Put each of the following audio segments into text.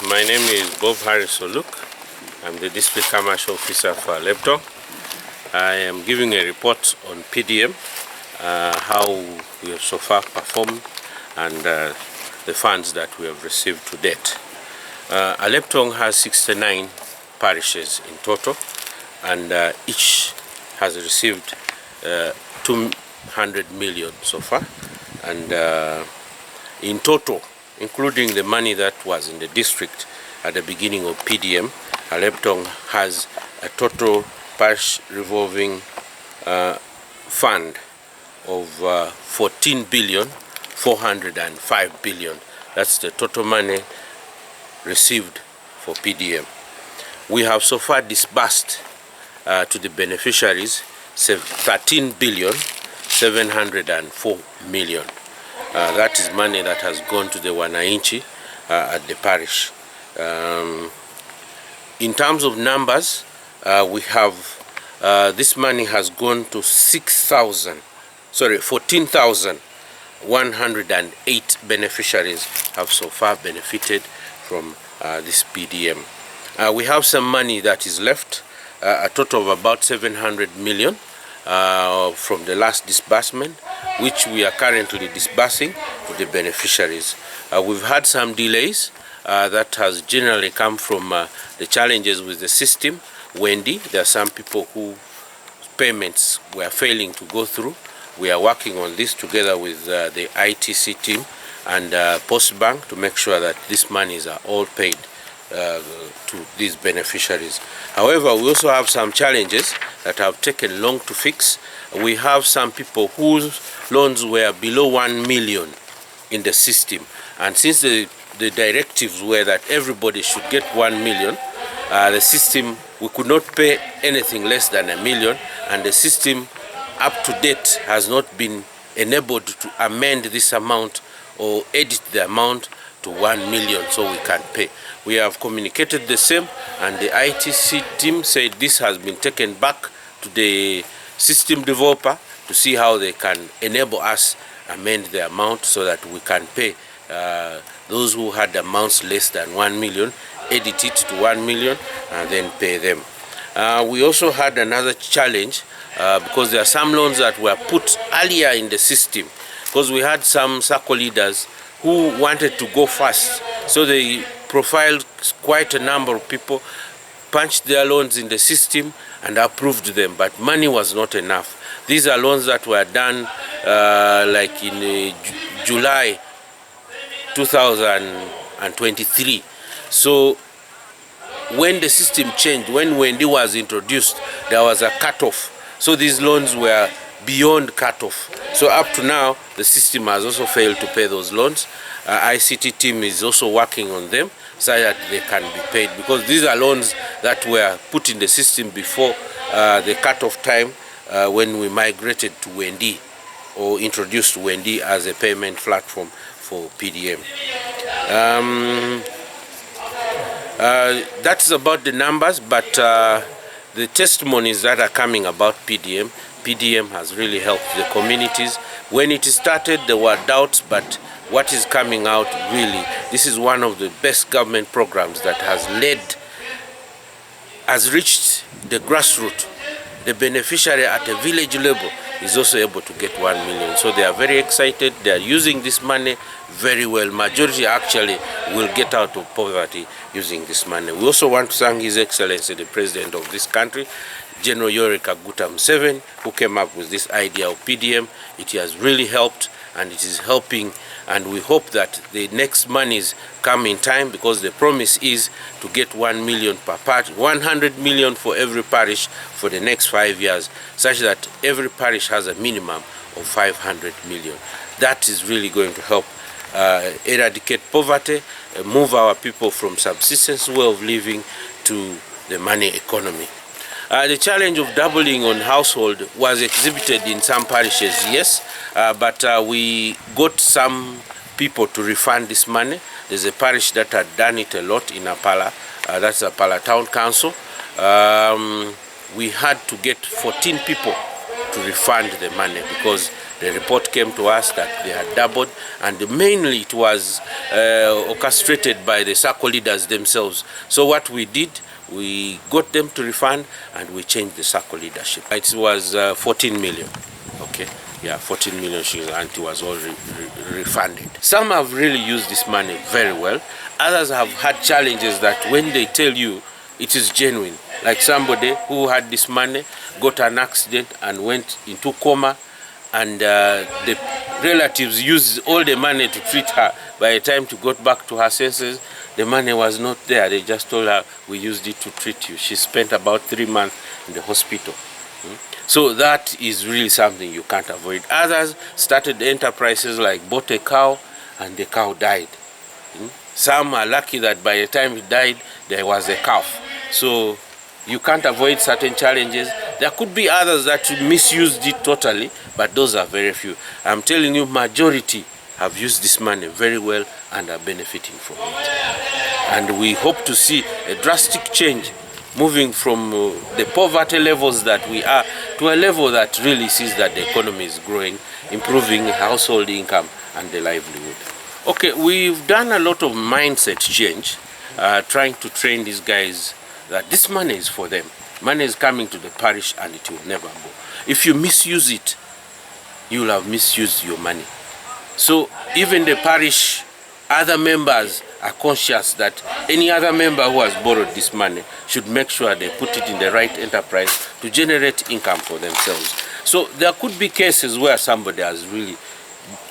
My name is Bob Harris Oluk. I'm the District Commercial Officer for Alebtong. I am giving a report on PDM, how we have so far performed and the funds that we have received to date. Alebtong has 69 parishes in total, and each has received 200 million so far. And in total, including the money that was in the district at the beginning of PDM, Alebtong has a total parish revolving fund of 14,405 billion. That's the total money received for PDM. We have so far disbursed to the beneficiaries 13,704 million. That is money that has gone to the wananchi at the parish. In terms of numbers, we have this money has gone to 14,108 beneficiaries have so far benefited from this PDM. We have some money that is left, a total of about 700 million from the last disbursement, which we are currently disbursing to the beneficiaries. We've had some delays that has generally come from the challenges with the system. Wendy, there are some people who payments were failing to go through. We are working on this together with the ITC team and Postbank to make sure that these monies are all paid to these beneficiaries. However, we also have some challenges that have taken long to fix. We have some people whose loans were below 1 million in the system, and since the directives were that everybody should get 1 million, the system, we could not pay anything less than $1 million, and the system up to date has not been enabled to amend this amount or edit the amount to 1 million so we can pay. We have communicated the same, and the ITC team said this has been taken back to the system developer to see how they can enable us amend the amount so that we can pay those who had amounts less than 1 million, edit it to 1 million and then pay them. We also had another challenge because there are some loans that were put earlier in the system, because we had some circle leaders who wanted to go fast, so they profiled quite a number of people, punched their loans in the system and approved them, but money was not enough. These are loans that were done like in July 2023. So when the system changed, when Wendy was introduced, there was a cutoff. So these loans were beyond cutoff. So up to now, the system has also failed to pay those loans. ICT team is also working on them so that they can be paid, because these are loans that were put in the system before the cutoff time when we migrated to Wendy or introduced Wendy as a payment platform for PDM. That's about the numbers, but the testimonies that are coming about PDM has really helped the communities. When it started, there were doubts, but what is coming out really, this is one of the best government programs that has reached the grassroots. The beneficiary at a village level is also able to get 1 million. So they are very excited. They are using this money very well. Majority actually will get out of poverty using this money. We also want to thank His Excellency, the President of this country, General Yoweri Kaguta Museveni, who came up with this idea of PDM. It has really helped, and it is helping, and we hope that the next monies come in time, because the promise is to get 1 million per parish, 100 million for every parish for the next 5 years, such that every parish has a minimum of 500 million. That is really going to help eradicate poverty, move our people from subsistence way of living to the money economy. The challenge of doubling on household was exhibited in some parishes, yes, but we got some people to refund this money. There's a parish that had done it a lot in Apala, that's Apala Town Council. We had to get 14 people to refund the money because the report report came to us that they had doubled, and mainly it was orchestrated by the SACCO leaders themselves. So what we did, we got them to refund, and we changed the SACCO leadership. It was 14 million. Okay, yeah, 14 million shillings, and it was all refunded. Some have really used this money very well. Others have had challenges that when they tell you it is genuine, like somebody who had this money, got an accident and went into coma, and the relatives used all the money to treat her. By the time she got back to her senses, the money was not there. They just told her, we used it to treat you. She spent about 3 months in the hospital. So that is really something you can't avoid. Others started enterprises like bought a cow and the cow died. Some are lucky that by the time it died, there was a calf. So you can't avoid certain challenges. There could be others that misused it totally, but those are very few. I'm telling you, majority have used this money very well and are benefiting from it. And we hope to see a drastic change, moving from the poverty levels that we are to a level that really sees that the economy is growing, improving household income and the livelihood. Okay, we've done a lot of mindset change, trying to train these guys that this money is for them. Money is coming to the parish and it will never go. If you misuse it, you will have misused your money. So even the parish, other members are conscious that any other member who has borrowed this money should make sure they put it in the right enterprise to generate income for themselves. So there could be cases where somebody has really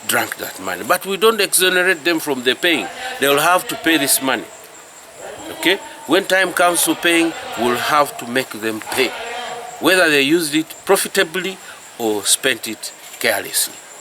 drank that money, but we don't exonerate them from the paying. They will have to pay this money. Okay? When time comes to paying, we'll have to make them pay, whether they used it profitably or spent it carelessly.